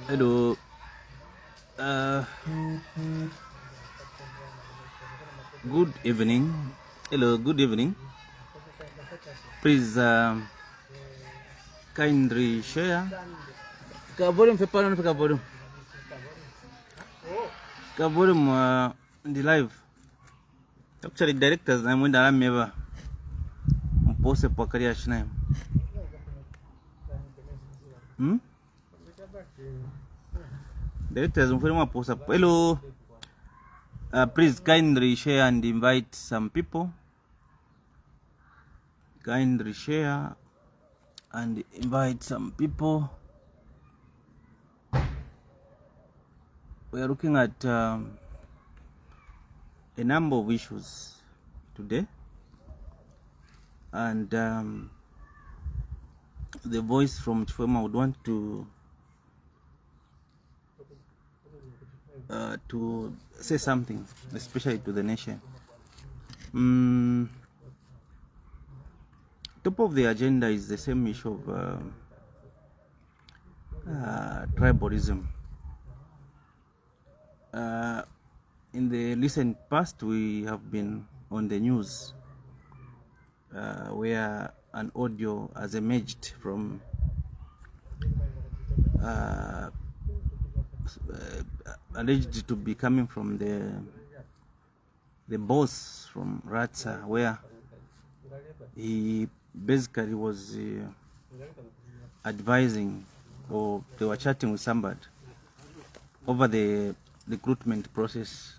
Hello. Good evening. Hello. Good evening. Please kindly share. Volume volume. Volume in the live. Actually, directors I'm when I'm ever post a career shine. Directors I'm post up. Hello. Please kindly share and invite some people. Kindly share and invite some people. We are looking at a number of issues today, and the voice from Chifema would want to say something, especially to the nation. Top of the agenda is the same issue of tribalism. In the recent past, we have been on the news where an audio has emerged from alleged to be coming from the boss from Ratsa, where he basically was advising, or they were chatting with somebody over the recruitment process.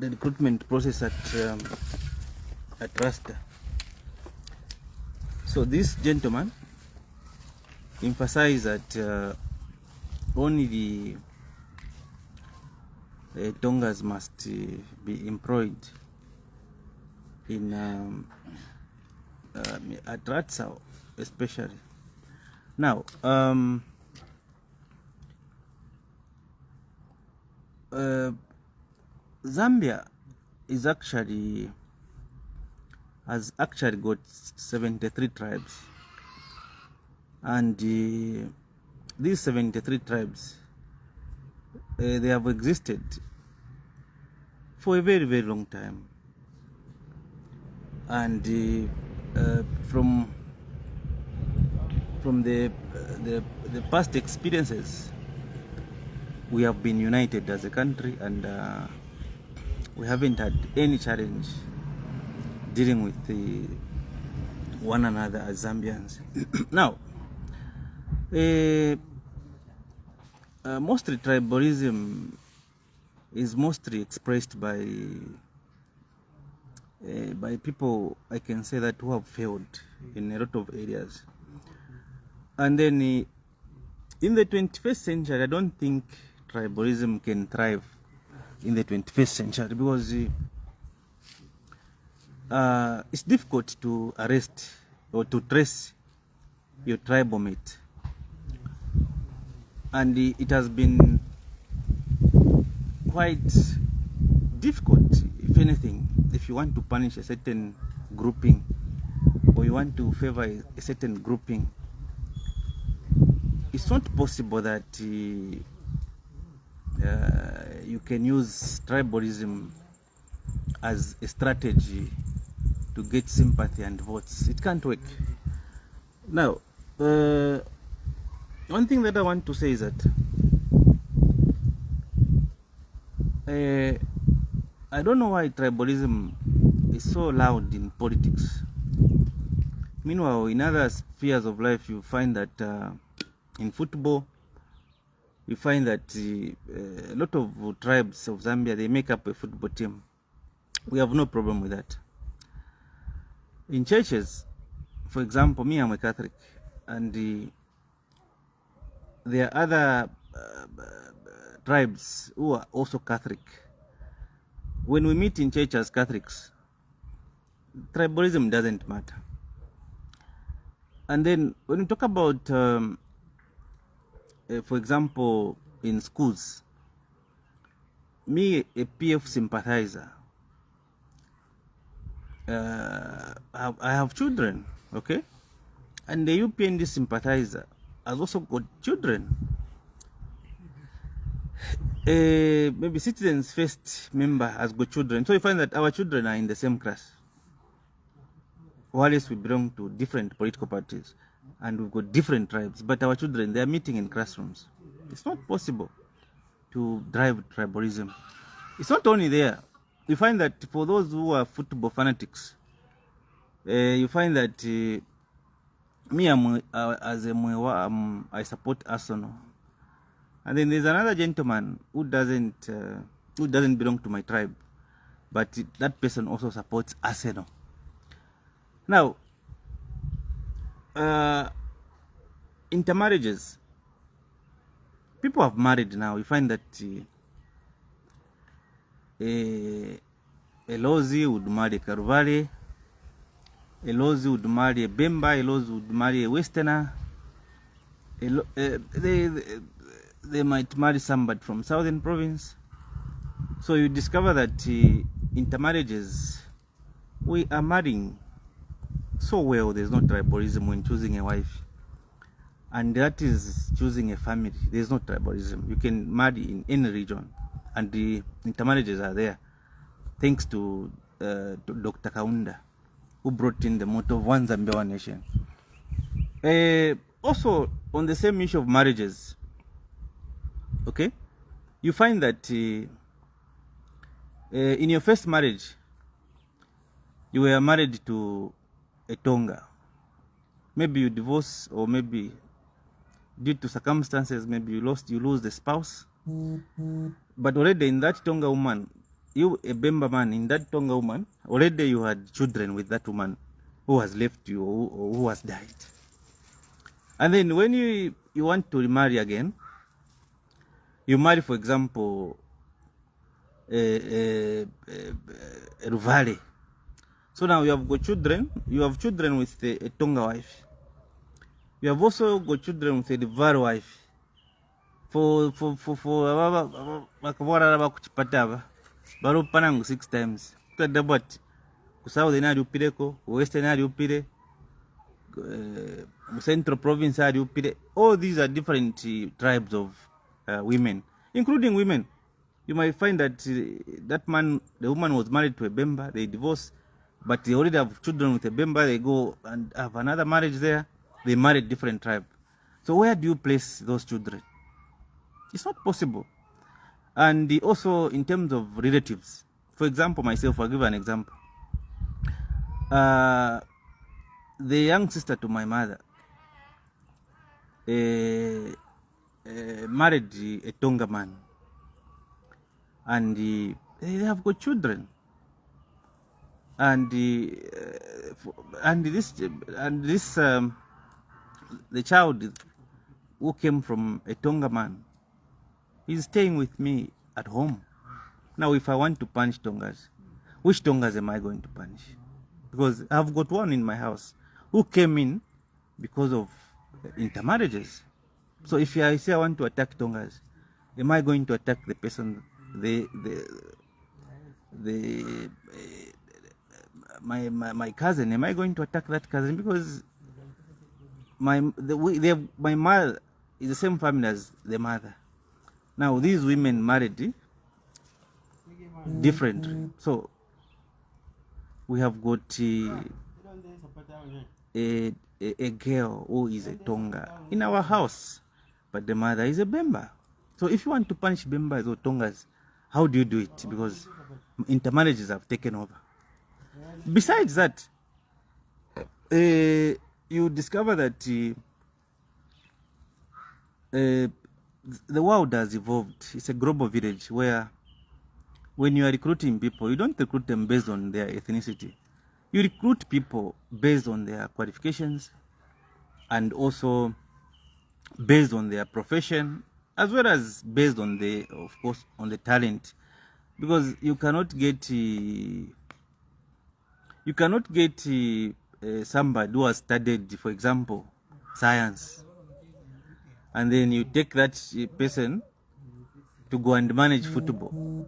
The recruitment process at Rasta. So this gentleman emphasized that only the Tongas must be employed in at Ratsa, especially. Now, Zambia has actually got 73 tribes, and these 73 tribes they have existed for a very, very long time, and from the past experiences, we have been united as a country, and we haven't had any challenge dealing with one another as Zambians. Now, mostly tribalism is mostly expressed by people, I can say, that who have failed in a lot of areas. And then in the 21st century, I don't think tribalism can thrive in the 21st century, because it's difficult to arrest or to trace your tribal mate, and it has been quite difficult, if anything, if you want to punish a certain grouping or you want to favor a certain grouping. It's not possible that you can use tribalism as a strategy to get sympathy and votes. It can't work. Now, one thing that I want to say is that I don't know why tribalism is so loud in politics. Meanwhile, in other spheres of life, you find that in football, you find that a lot of tribes of Zambia, they make up a football team. We have no problem with that. In churches, for example, me, I'm a Catholic, and there are other tribes who are also Catholic. When we meet in church as Catholics, tribalism doesn't matter. And then when we talk about, for example, in schools, me, a PF sympathizer, I have children, okay? And the UPND sympathizer, has also got children. Maybe Citizens First member has got children. So you find that our children are in the same class. Whilst we belong to different political parties and we've got different tribes, but our children, they are meeting in classrooms. It's not possible to drive tribalism. It's not only there. You find that for those who are football fanatics, you find that me, as a Mwewa, I support Arsenal. And then there's another gentleman who doesn't belong to my tribe, but that person also supports Arsenal. Now, intermarriages. People have married now. You find that a Lozi would marry a Karuvali, a Lozi would marry a Bemba, a Lozi would marry a Westerner. They might marry somebody from Southern Province. So you discover that intermarriages, we are marrying so well. There's no tribalism when choosing a wife. And that is choosing a family. There's no tribalism. You can marry in any region. And the intermarriages are there. Thanks to Dr. Kaunda, who brought in the motto of one Zambia, one nation. Also, on the same issue of marriages, okay, you find that in your first marriage, you were married to a Tonga. Maybe you divorce, or maybe due to circumstances, maybe you lose the spouse. But already in that Tonga woman, you, a Bemba man, in that Tonga woman, already you had children with that woman who has left you, or who has died. And then when you want to remarry again, you marry, for example, a Ruvale. So now you have got children. You have children with a Tonga wife. You have also got children with a Ruvale wife. For kuchipatava barupanangu 6 times. Kadabat kusouthern ali upireko, western ali upire, central province ali upire. All these are different tribes of women, including women. You might find that the woman was married to a Bemba, they divorced, but they already have children with a Bemba. They go and have another marriage there. They married different tribe. So where do you place those children? It's not possible. And also in terms of relatives, for example, myself, I'll give an example. The young sister to my mother married a Tonga man, and they have got children. And the child who came from a Tonga man, he's staying with me at home. Now, if I want to punish Tongas, which Tongas am I going to punish? Because I've got one in my house who came in because of intermarriages. So if I say I want to attack Tongas, am I going to attack the person, my cousin? Am I going to attack that cousin? Because my mother is the same family as the mother. Now these women married differently. So we have got a girl who is a Tonga in our house, but the mother is a Bemba. So if you want to punish Bembas or Tongas, how do you do it? Because intermarriages have taken over. Besides that, you discover that the world has evolved. It's a global village where when you are recruiting people, you don't recruit them based on their ethnicity. You recruit people based on their qualifications and also based on their profession, as well as based on of course, on the talent. Because you cannot get somebody who has studied, for example, science, and then you take that person to go and manage football.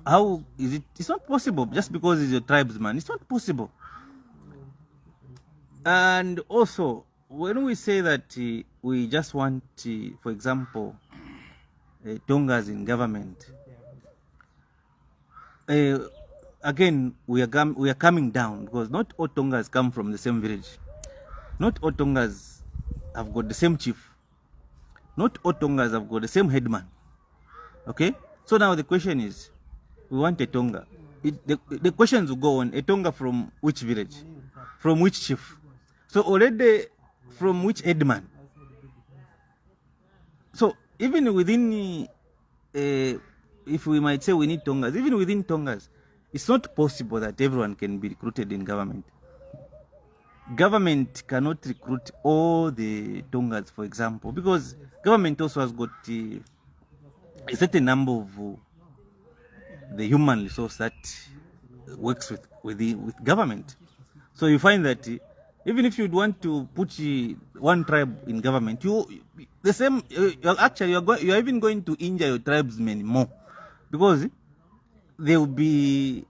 How is it? It's not possible. Just because he's a tribesman, it's not possible. And also, when we say that we just want, for example, Tongas in government, again, we are coming down, because not all Tongas come from the same village. Not all Tongas have got the same chief. Not all Tongas have got the same headman. Okay? So now the question is, we want a Tonga. The questions will go on. A Tonga from which village? From which chief? So already from which headman? So even within, if we might say we need Tongas, even within Tongas, it's not possible that everyone can be recruited in government. Government cannot recruit all the Tongas, for example, because government also has got a certain number of the human resource that works with government. So you find that even if you'd want to put one tribe in government, you're even going to injure your tribesmen more, because they will be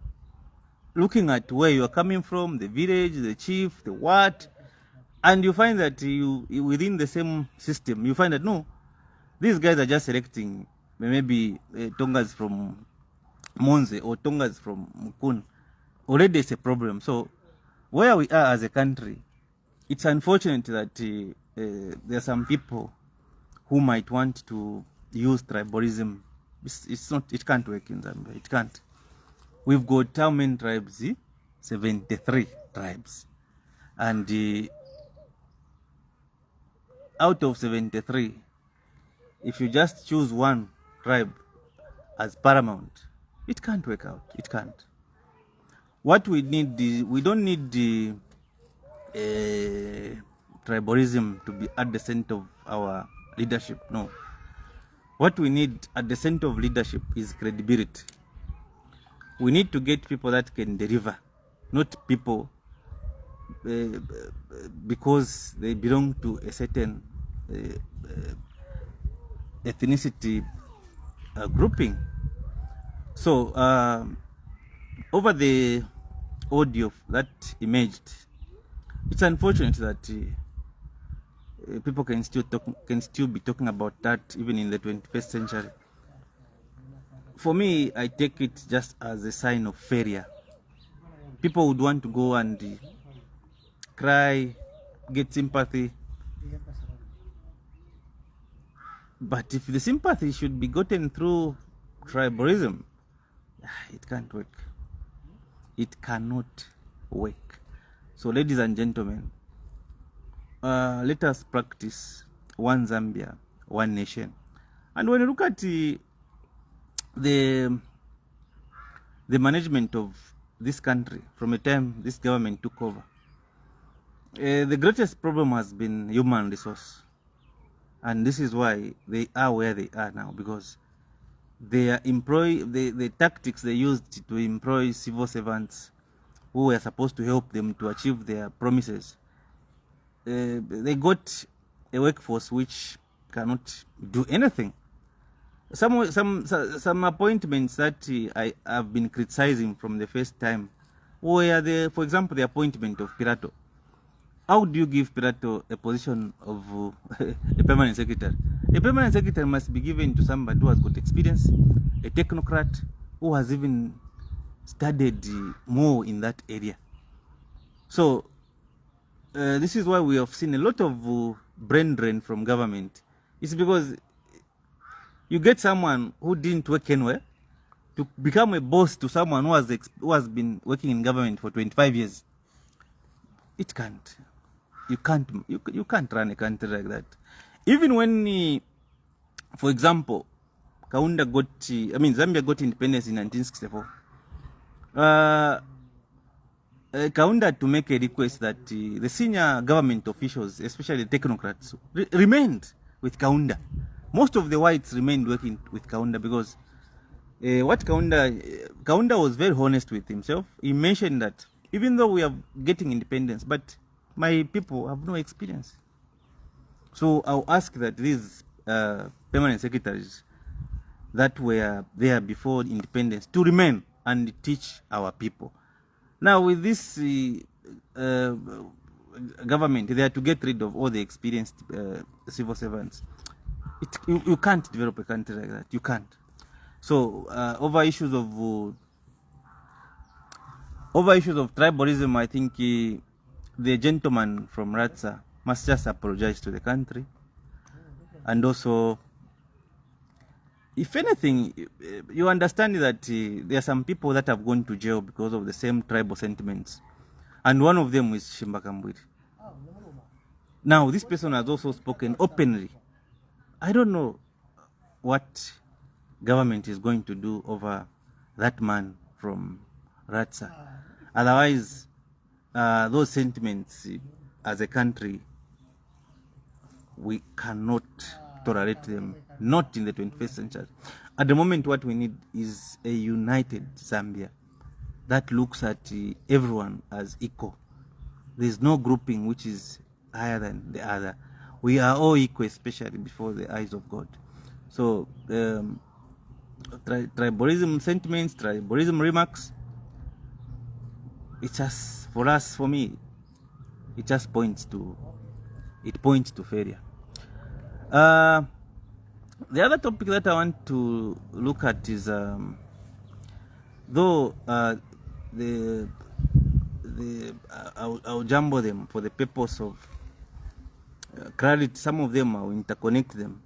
looking at where you are coming from, the village, the chief, the what, and you find that you within the same system, you find that no, these guys are just selecting maybe Tongas from Monze or Tongas from Mukun. Already it's a problem. So where we are as a country, it's unfortunate that there are some people who might want to use tribalism. It can't work in Zambia. It can't. We've got how many tribes? 73 tribes. And out of 73, if you just choose one tribe as paramount, it can't work out. It can't. What we need is, we don't need the tribalism to be at the center of our leadership. No. What we need at the center of leadership is credibility. We need to get people that can deliver, not people because they belong to a certain ethnicity grouping. So over the audio that emerged, it's unfortunate that people can still be talking about that even in the 21st century. For me, I take it just as a sign of failure. People would want to go and cry, get sympathy. But if the sympathy should be gotten through tribalism, it can't work. It cannot work. So ladies and gentlemen, let us practice one Zambia, one nation. And when you look at the management of this country from the time this government took over, the greatest problem has been human resource. And this is why they are where they are now, because they are the tactics they used to employ civil servants who were supposed to help them to achieve their promises. They got a workforce which cannot do anything. Some appointments that I have been criticizing from the first time were, for example, the appointment of Pirato. How do you give Pirato a position of a permanent secretary? A permanent secretary must be given to somebody who has got experience, a technocrat who has even studied more in that area. So this is why we have seen a lot of brain drain from government. It's because you get someone who didn't work anywhere to become a boss to someone who has been working in government for 25 years. It can't. You can't run a country like that. Even when, for example, Zambia got independence in 1964. Kaunda had to make a request that the senior government officials, especially the technocrats, remained with Kaunda. Most of the whites remained working with Kaunda because Kaunda was very honest with himself. He mentioned that even though we are getting independence, but my people have no experience. So I'll ask that these permanent secretaries that were there before independence to remain and teach our people. Now with this government, they are to get rid of all the experienced civil servants. You can't develop a country like that. You can't. So over issues of tribalism, I think the gentleman from Ratsa must just apologize to the country, and also, if anything, you understand that there are some people that have gone to jail because of the same tribal sentiments, and one of them is Shimbakambwiri. Now, this person has also spoken openly. I don't know what government is going to do over that man from Ratsa. Otherwise, those sentiments as a country, we cannot tolerate them, not in the 21st century. At the moment, what we need is a united Zambia that looks at everyone as equal. There's no grouping which is higher than the other. We are all equal, especially before the eyes of God. So, tribalism sentiments, tribalism remarks, it just, for me, it just points to failure. The other topic that I want to look at is I'll jumble them for the purpose of clarity. Some of them I'll interconnect them.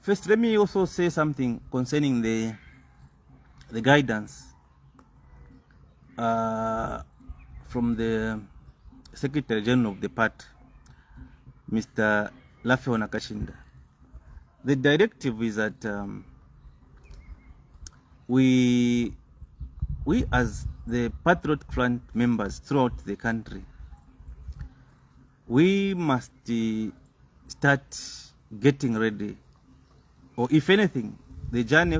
First, let me also say something concerning the guidance from the Secretary General of the party, Mr. Lafeo Nakashinda. The directive is that we as the Patriot Front members throughout the country, we must start getting ready, or if anything, the journey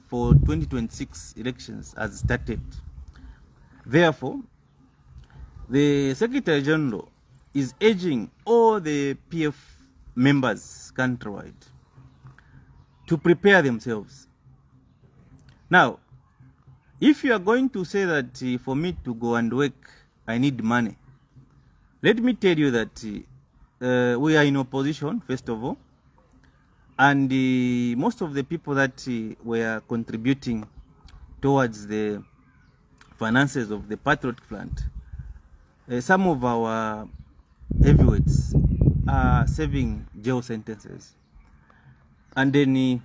for 2026 elections has started. Therefore, the Secretary General is urging all the PF members countrywide to prepare themselves. Now, if you are going to say that for me to go and work, I need money, let me tell you that we are in opposition, first of all, and most of the people that were contributing towards the finances of the Patriot Front, some of our heavyweights are serving jail sentences. And then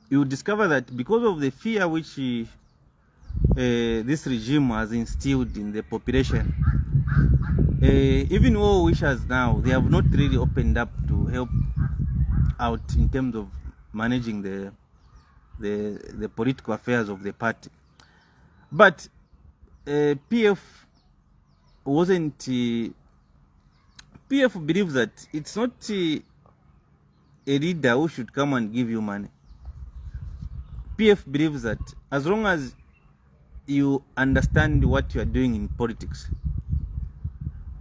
you discover that because of the fear which this regime has instilled in the population, even all wishers now, they have not really opened up to help out in terms of managing the political affairs of the party. But PF wasn't. PF believes that it's not a leader who should come and give you money. PF believes that as long as you understand what you are doing in politics,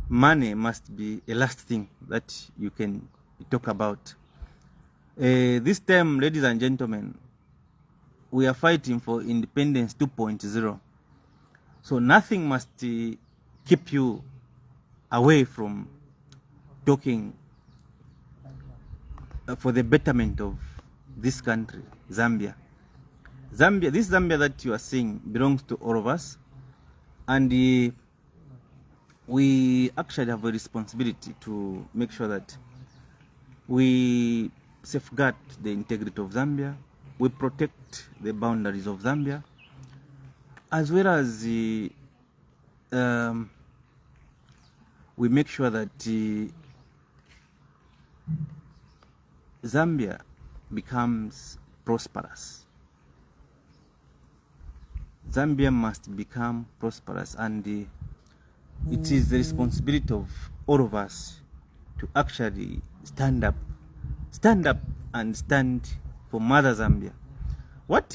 money must be a last thing that you can talk about. This time, ladies and gentlemen, we are fighting for independence 2.0. So nothing must keep you away from talking for the betterment of this country, Zambia. This Zambia that you are seeing belongs to all of us, and we actually have a responsibility to make sure that we safeguard the integrity of Zambia, we protect the boundaries of Zambia, as well as we make sure that Zambia becomes prosperous. Zambia must become prosperous, and it is the responsibility of all of us to actually stand up and stand for Mother Zambia. What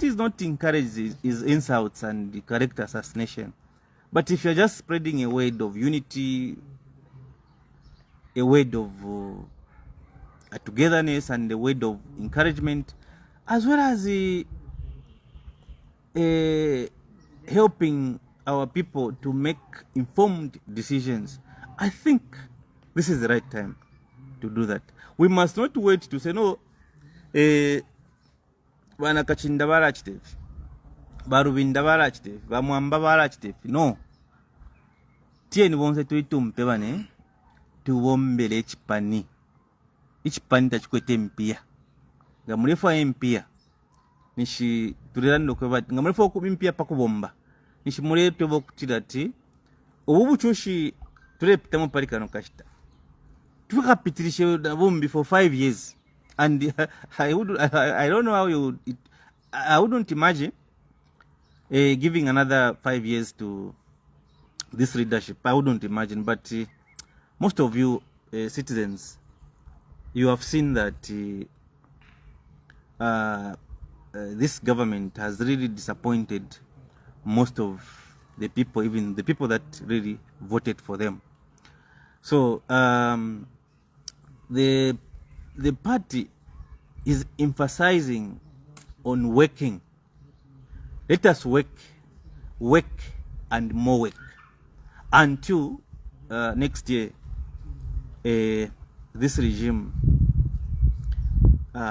is not encouraged is insults and character assassination. But if you're just spreading a word of unity, a word of togetherness, and a word of encouragement, as well as helping our people to make informed decisions, I think this is the right time to do that. We must not wait to say, no, bana Kachinda barachitefi, barubinda barachitefi, bamwamba barachitefi. No. Tieni bonse tuitumpe bane, tuwombele chipani. Ichipani tachikwete mpia. Nga mulefa mpia. Nishi tulirando kwa bati. Nga mulefa okubi mpia pakubomba. Nishi muleto bokutirati. Obubu chushi tulepitamo parikano kashita. Tukapitirishe bombi for 5 years. And I don't know how I wouldn't imagine giving another 5 years to this leadership. I wouldn't imagine, but most of you citizens, you have seen that this government has really disappointed most of the people, even the people that really voted for them. So the party is emphasizing on working. Let us work and more work until next year. This regime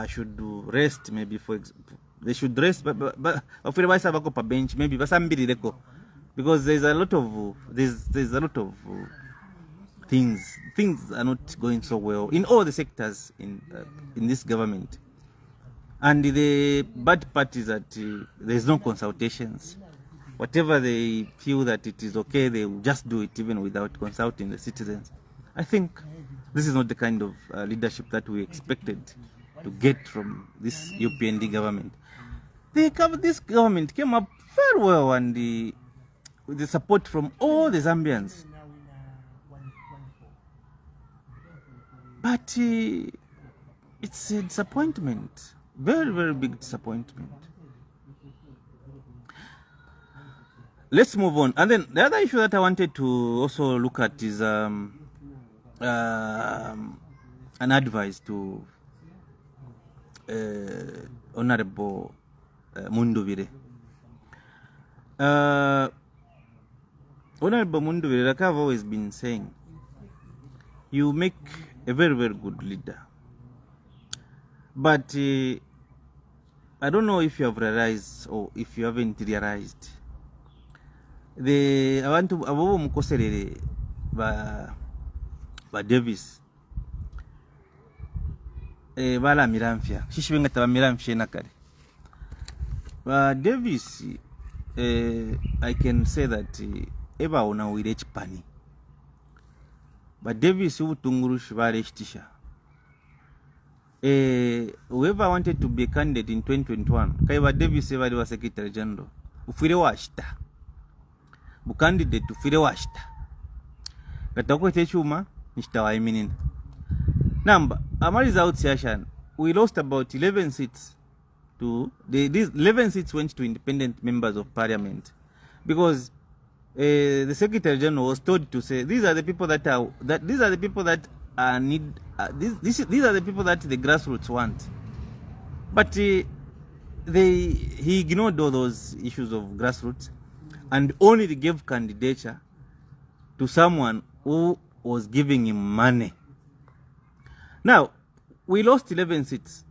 should rest, maybe. For example, they should rest, but bench maybe, because there's a lot of things are not going so well in all the sectors in this government. And the bad part is that there's no consultations. Whatever they feel that it is okay, they will just do it even without consulting the citizens. I think this is not the kind of leadership that we expected to get from this UPND government. This government came up very well, and with the support from all the Zambians. But it's a disappointment, very, very big disappointment. Let's move on. And then the other issue that I wanted to also look at is an advice to Honorable Munduvire. Honorable Munduvire, like I've always been saying, you make a very, very good leader. But I don't know if you have realized or if you haven't realized. I want to abo mukoserere ba Davis bala miramfya shishibenga taba miramfya nakare ba Davis. I can say that eba ona wire chipani ba Davis ubutunguru shibare shitisha. Whoever wanted to be a candidate in 2021 kaiba Davis ebali wa secretary general ufire washita candidate to fire washita gatako techuma nishtawa iminina number amaliza outsession. We lost about 11 seats to these 11 seats went to independent members of parliament, because the secretary general was told to say these are the people that are these are the people that need these are the people that the grassroots want. But he ignored all those issues of grassroots and only gave candidature to someone who was giving him money. Now, we lost 11 seats.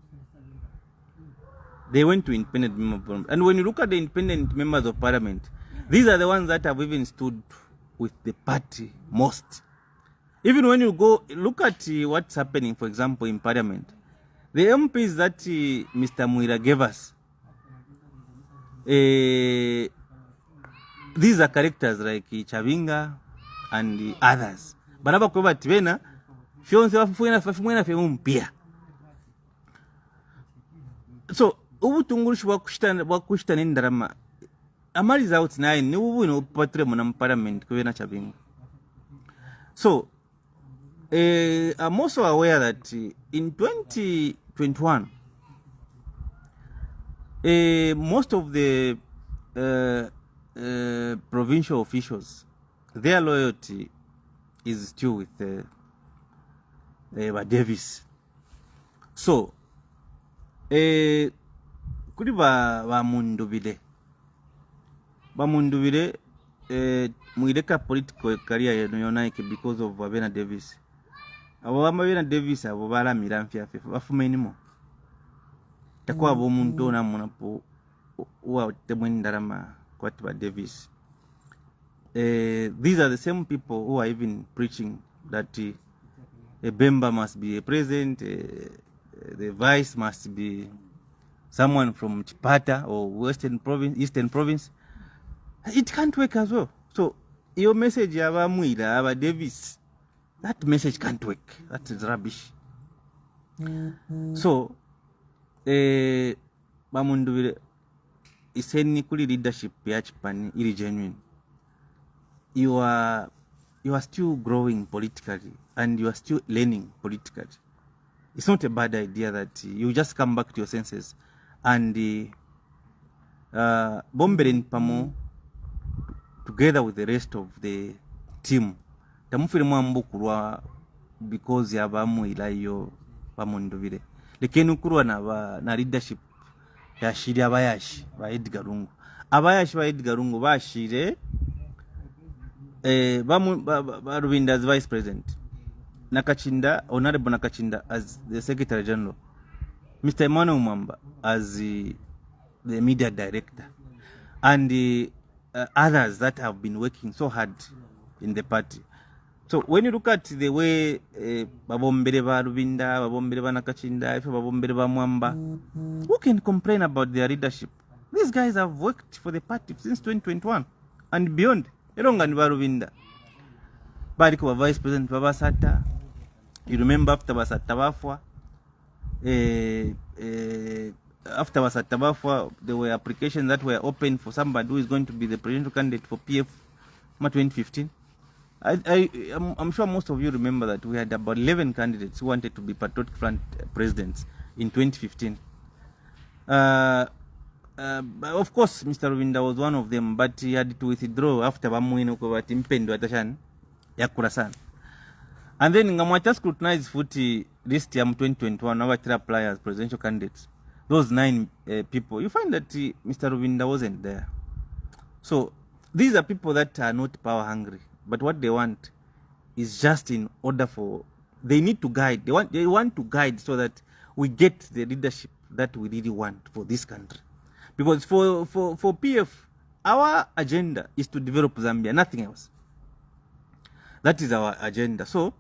They went to independent members of parliament. And when you look at the independent members of parliament, these are the ones that have even stood with the party most. Even when you go look at what's happening, for example, in parliament, the MPs that Mr. Muira gave us, these are characters like Chavinga and the others. Baraba kwa tibena, fionse wafuena mpia. So, ubutungurishi wakushita nindarama. Amali za out nine, ni ubu ino patre muna parliament kwa Chavinga. So, I'm also aware that in 2021, most of the provincial officials, their loyalty is still with Davis. So, kuri ba Munduvire muireka political career yeno yonaike because of Abena Davis. Abo Abena Davis abo balamira mfyafe bafuma enimo. Takuwa abo omuntu ona munapo uwa temwendarama kwatiba Davis. These are the same people who are even preaching that a Bemba must be a president, the vice must be someone from Chipata or Western Province, Eastern Province. It can't work as well. So your message aba Muira, aba Davis, that message can't work. That is rubbish. So bamundu iseni kuli leadership ya Chipani iri genuine. You are still growing politically and you are still learning politically. It's not a bad idea that you just come back to your senses and bomberin pamo together with the rest of the team. Tamufiri mwambu kurwa because ya bamu ilayo bamunduvire. Lekenu kurwa na leadership ya shiri abayashi ba Edgar Lungu. Abayashi ba Edgar Lungu bashire Rubinda as vice president, Nakachinda, Honorable Nakachinda as the secretary general, Mr. Emmanuel Mwamba as the media director, and the others that have been working so hard in the party. So when you look at the way Babombere ba Rubinda, Babombere ba Nakachinda, Babombere ba Mwamba, who can complain about their leadership? These guys have worked for the party since 2021 and beyond. Erongani Barubinda. Bariko vice president Babasata. You remember after Basata Bafwa? After Basata Bafwa, there were applications that were open for somebody who is going to be the presidential candidate for PF 2015. I'm sure most of you remember that we had about 11 candidates who wanted to be Patriotic Front presidents in 2015. Of course, Mr. Rubinda was one of them, but he had to withdraw after Bamuino Kovati Mpendo Atashan Yakurasan. And then Ngamwacha scrutinized footy list yam 2021, our three apply as presidential candidates. Those 9 people, you find that Mr. Rubinda wasn't there. So these are people that are not power hungry, but what they want is just in order for, they need to guide. They want to guide so that we get the leadership that we really want for this country. Because for PF, our agenda is to develop Zambia, nothing else. That is our agenda. So,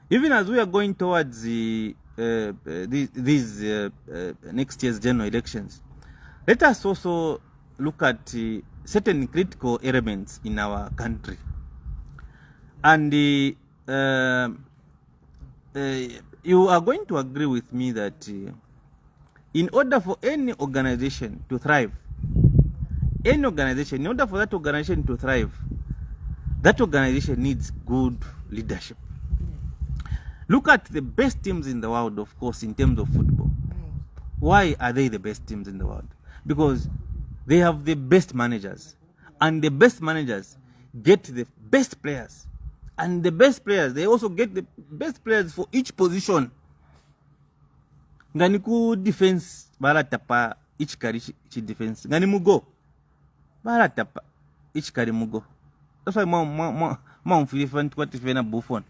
even as we are going towards these next year's general elections, let us also look at certain critical elements in our country. And you are going to agree with me that in order for any organization to thrive, in order for that organization to thrive, that organization needs good leadership. Look at the best teams in the world, of course, in terms of football. Why are they the best teams in the world? Because they have the best managers. And the best managers get the best players. And the best players, they also get the best players for each position. Nganiku defense baratapa each kari chi defense. Ngani mugo baratapa each kari mugo. That's why ma different what if na Buffon.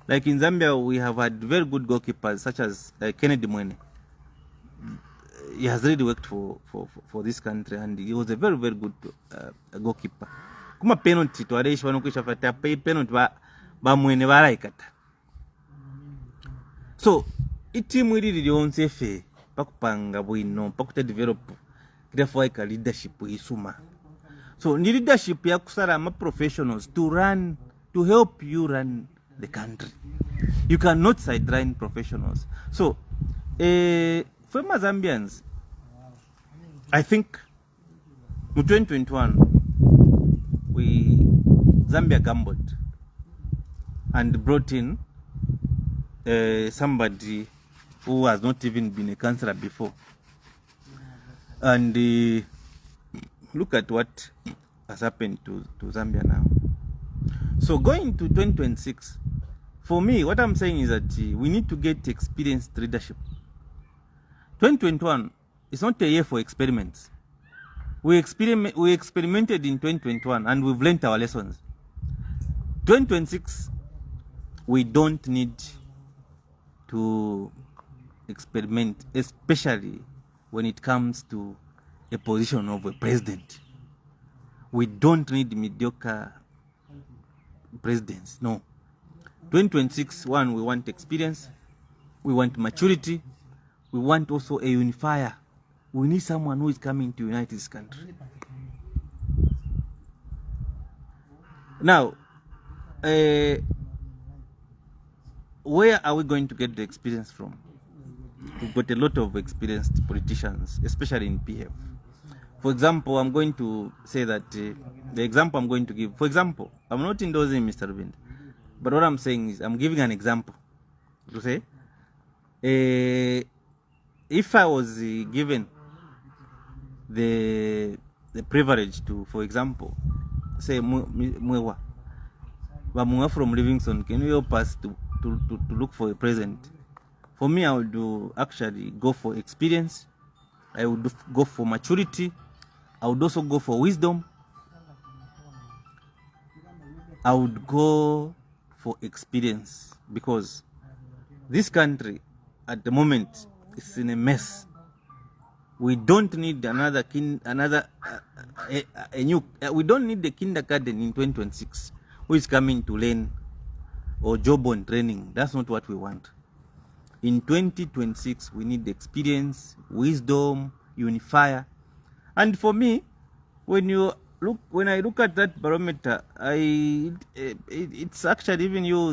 Like in Zambia, we have had very good goalkeepers such as Kennedy Mwene. He has really worked for this country, and he was a very very good goalkeeper. Kuma penalty to areishi wanokwisha fata pay penalty ba Mwene baraikata. So itimu ili lionse fe pakupanga bwino pakuta develop kidafwa ka leadership isuma. So ni leadership ya kusara ma professionals to help you run the country. You cannot sideline professionals. So for Zambians, I think in 2021 Zambia gambled and brought in somebody who has not even been a councillor before. And look at what has happened to Zambia now. So going to 2026, for me, what I'm saying is that we need to get experienced leadership. 2021 is not a year for experiments. We experimented in 2021 and we've learned our lessons. 2026, we don't need to experiment, especially when it comes to a position of a president. We don't need mediocre presidents, no. 2026, one, we want experience, we want maturity, we want also a unifier. We need someone who is coming to unite this country. Now, where are we going to get the experience from? We've got a lot of experienced politicians, especially in PF. For example, I'm going to say that the example I'm going to give, for example, I'm not endorsing Mr. Rubind, but what I'm saying is I'm giving an example to say, if I was given the privilege to, for example, say Mwewa from Livingston, can you help us to look for a president? For me, I would actually go for experience. I would go for maturity. I would also go for wisdom. I would go for experience because this country at the moment is in a mess. We don't need we don't need the kindergarten in 2026 who is coming to learn or job on training. That's not what we want. In 2026, we need experience, wisdom, unifier. And for me, when I look at that barometer, it's actually even you,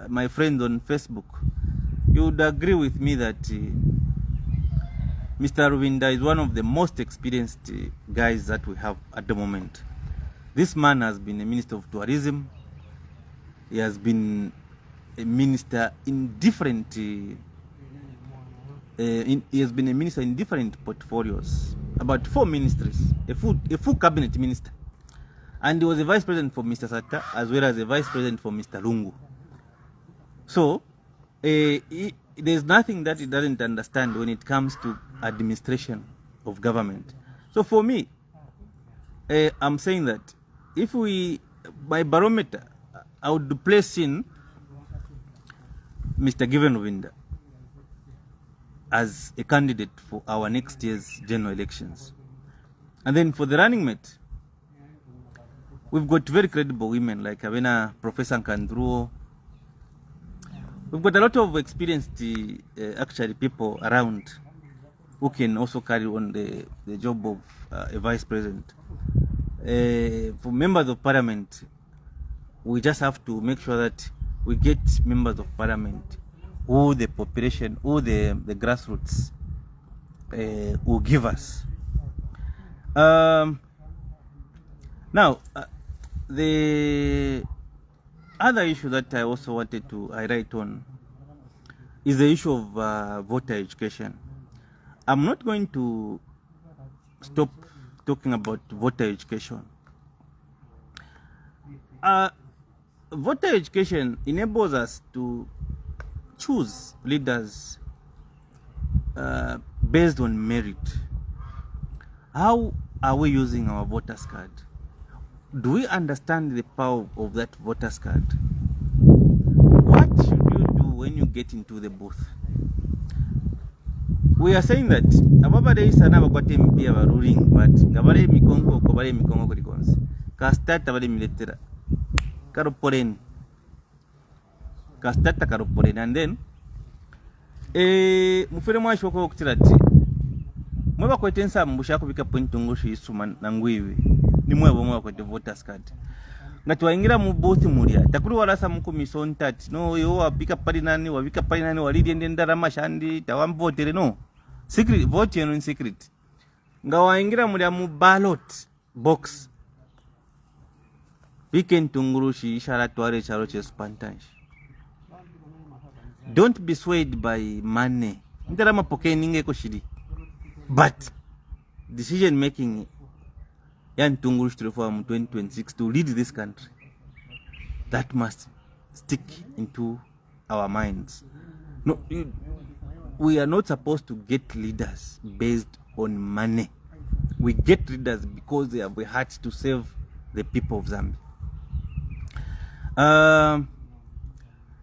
my friends on Facebook, you would agree with me that Mr. Ruvinda is one of the most experienced guys that we have at the moment. This man has been a minister of tourism. He has been a minister in different. He has been a minister in different portfolios, about 4 ministries, a full cabinet minister, and he was a vice president for Mr. Sata as well as a vice president for Mr. Lungu. So there's nothing that he doesn't understand when it comes to administration of government. So for me, I'm saying that if by barometer, I would place in Mr. Given Ruvinda as a candidate for our next year's general elections. And then for the running mate, we've got very credible women like Avena, Professor Nkandruo. We've got a lot of experienced actually people around who can also carry on the job of a vice president. For members of parliament, we just have to make sure that we get members of parliament who the population, who the grassroots will give us. Now, the other issue that I also wanted to highlight on is the issue of voter education. I'm not going to stop talking about voter education. Voter education enables us to choose leaders based on merit. How are we using our voters card? Do we understand the power of that voters card? What should you do when you get into the booth? We are saying that ababa is another mpia ba ruling, but ngabale mikongo ko bale mikongo ko dikonse ka start bale militera karoporen ka start karoporen, and then mufere mwa shoko okutirati mweba kwetensa mbusha kubika point ngoshi isuma nangwiwe ni mwebo mwa kwete voters card ngati waingira mu booth mulia takuri walasa mukumiso ntati no yo wabika pali nani walidi ndendara mashandi tawamvotere no secret vote in secret nga waingira mulia mu ballot box weekend tungurushi ishara tware charo chespantanshi. Don't be swayed by money. Ndara mapoke ninge ko shiri. But decision making yan tungurushi reform 2026 to lead this country, that must stick into our minds. No, we are not supposed to get leaders based on money. we get leaders because they have a heart to save the people of Zambia.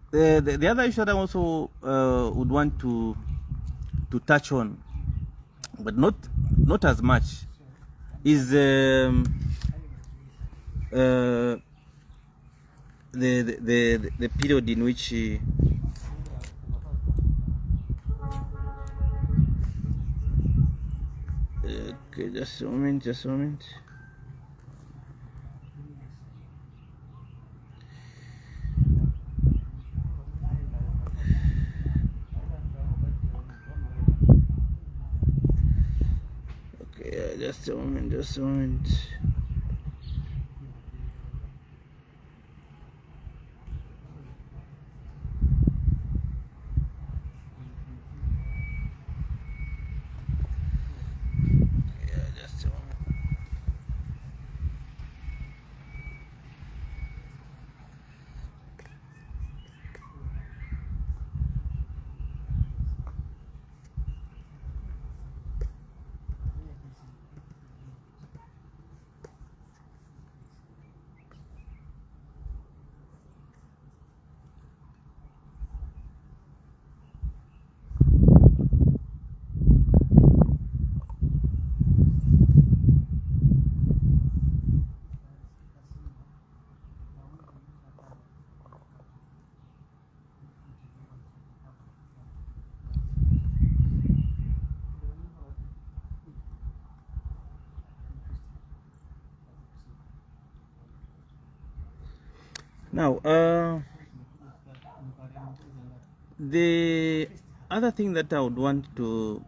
The other issue that I also would want to touch on, but not as much, is the period in which okay, just a moment. Okay, just a moment. Now, the other thing that I would want to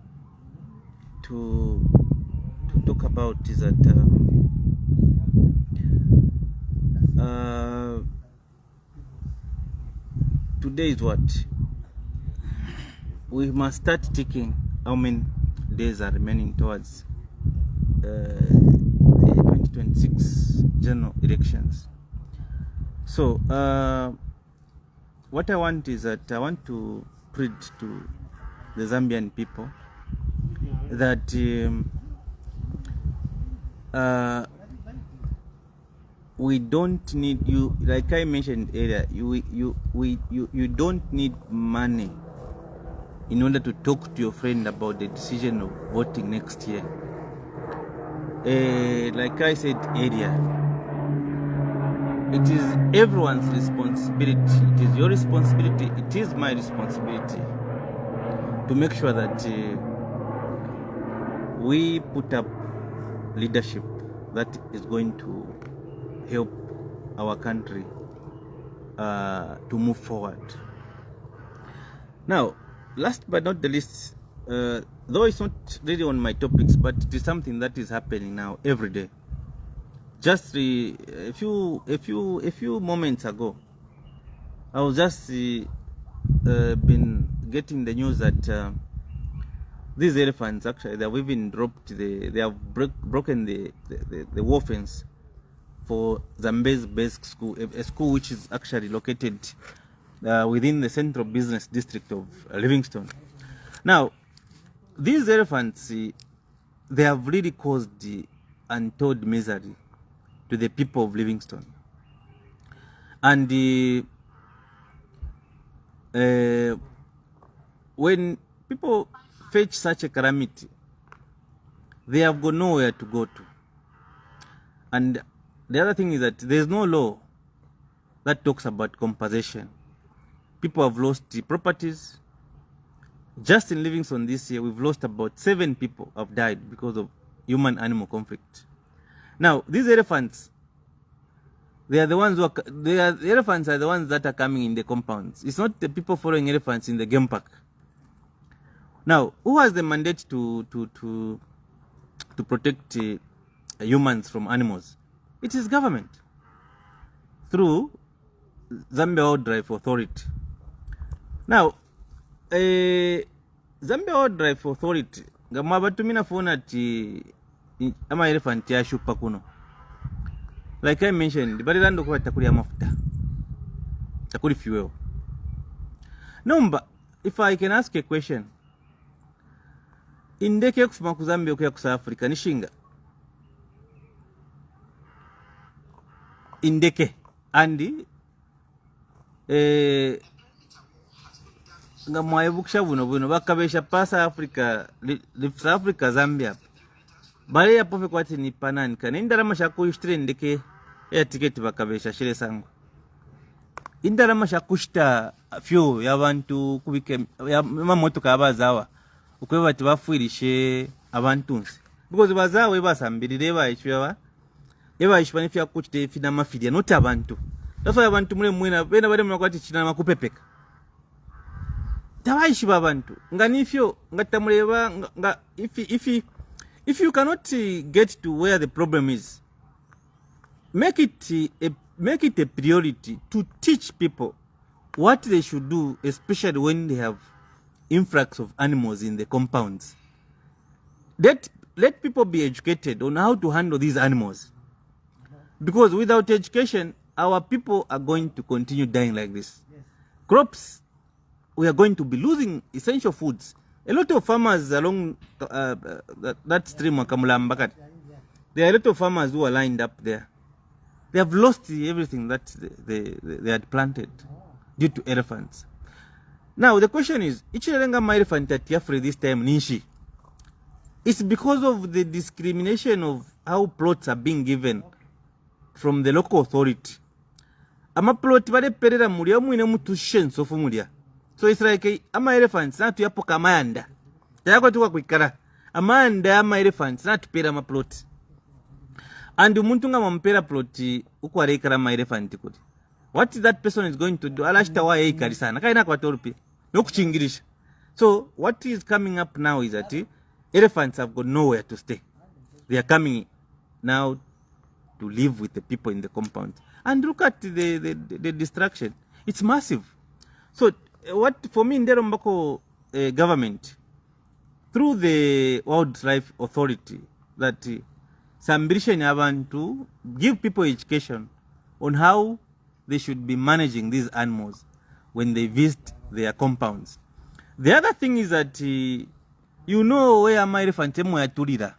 talk about is that today is what? We must start ticking how many days are remaining towards the 2026 general elections. So what I want is that I want to preach to the Zambian people that we don't need you, like I mentioned earlier, you don't need money in order to talk to your friend about the decision of voting next year. Like I said earlier, it is everyone's responsibility. It is your responsibility. It is my responsibility to make sure that we put up leadership that is going to help our country to move forward. Now, last but not the least, though it's not really on my topics, but it is something that is happening now every day. Just a few moments ago, I was just been getting the news that these elephants, actually, they have even dropped they have broken the wall fence for Zambia's basic school, a school which is actually located within the central business district of Livingstone. Now, these elephants, they have really caused the untold misery to the people of Livingstone. And when people face such a calamity, they have got nowhere to go to. And the other thing is that there's no law that talks about compensation. People have lost the properties. Just in Livingstone this year, we've lost about 7 people have died because of human-animal conflict. Now, these elephants, they are the ones who the elephants are the ones that are coming in the compounds. It's not the people following elephants in the game park. Now, who has the mandate to protect humans from animals? It is government through Zambia Wildlife Authority. Now, Zambia Wildlife Authority, ngamabatumina fona ati ama elephant ya shupa kuno. Like I mentioned, balirando kwa takuli ya mafuta, takuli fuel. Number, if I can ask a question, indeke kusuma ku Zambia okuya ku South Africa nishinga indeke andi nga mwayebukisha buno bakabesha pasa Africa South Africa Zambia bale ya pofe kwati ni panani kana indarama shakushitire ndeke ya tiketi bakabesha shire sangu indarama shakushita fyo y'abantu kubike ya mamotoka abazawa ukwe bati bafuirishe abantunsi because bazawe basambirire bayishwa yebashwa nifya kuchite fina mafidia not abantu taso abantu mule mwena bena bale mnakwati china makupepeka tabayishi babantu nganifyo ngatamuleba nga if you cannot get to where the problem is, make it a priority to teach people what they should do, especially when they have influx of animals in the compounds. Let people be educated on how to handle these animals, because without education our people are going to continue dying like this. Crops, we are going to be losing essential foods. A lot of farmers along that stream, Kamulambakati, there are a lot of farmers who are lined up there. They have lost everything that they had planted due to elephants. Now the question is, ichirenga ma elephant at Yafre this time Nishi. It's because of the discrimination of how plots are being given from the local authority. Ama plot bade perera mulia mwine mutu shenso fumulia. So it's like ama elephants na tuyapo kamanda. Tayako tuwa kuikara. Amanda ama elephants na tupera ma plot. And umuntu nga mampera plot uko areikara ma elephant kudi. What that person is going to do? Alashita wa yeikari sana. Kaina kwa torupi. Nokuchingirisha. So what is coming up now is that elephants have got nowhere to stay. They are coming now to live with the people in the compound. And look at the destruction. It's massive. So what for me in Derombako government, through the Wildlife Authority, that Sambirisha Nyaban to give people education on how they should be managing these animals when they visit their compounds. The other thing is that you know where my elephant ya turira.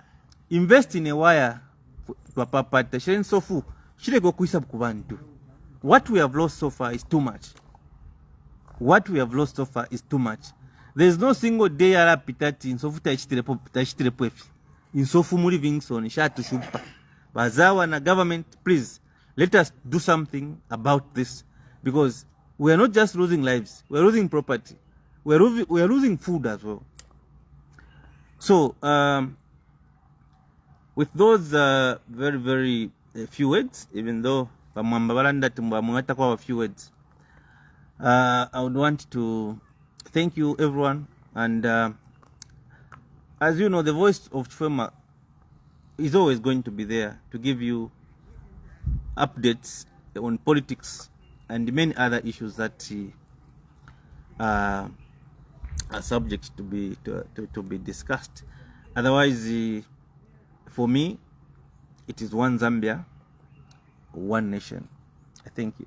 Invest in a wire to papata shen sofu shire go kuisa kubantu. What we have lost so far is too much. What we have lost so far is too much. There is no single day ala pitati in sofu tashitirepo efi. In sofu muri vingson shatu shupa. Bazawa na government, please let us do something about this, because we are not just losing lives, we are losing property, we are losing food as well. So with those very few words, even though a few words, I would want to thank you everyone, and as you know, the voice of Chufema is always going to be there to give you updates on politics and many other issues that are subject to be discussed. Otherwise, for me, it is one Zambia, one nation. I thank you.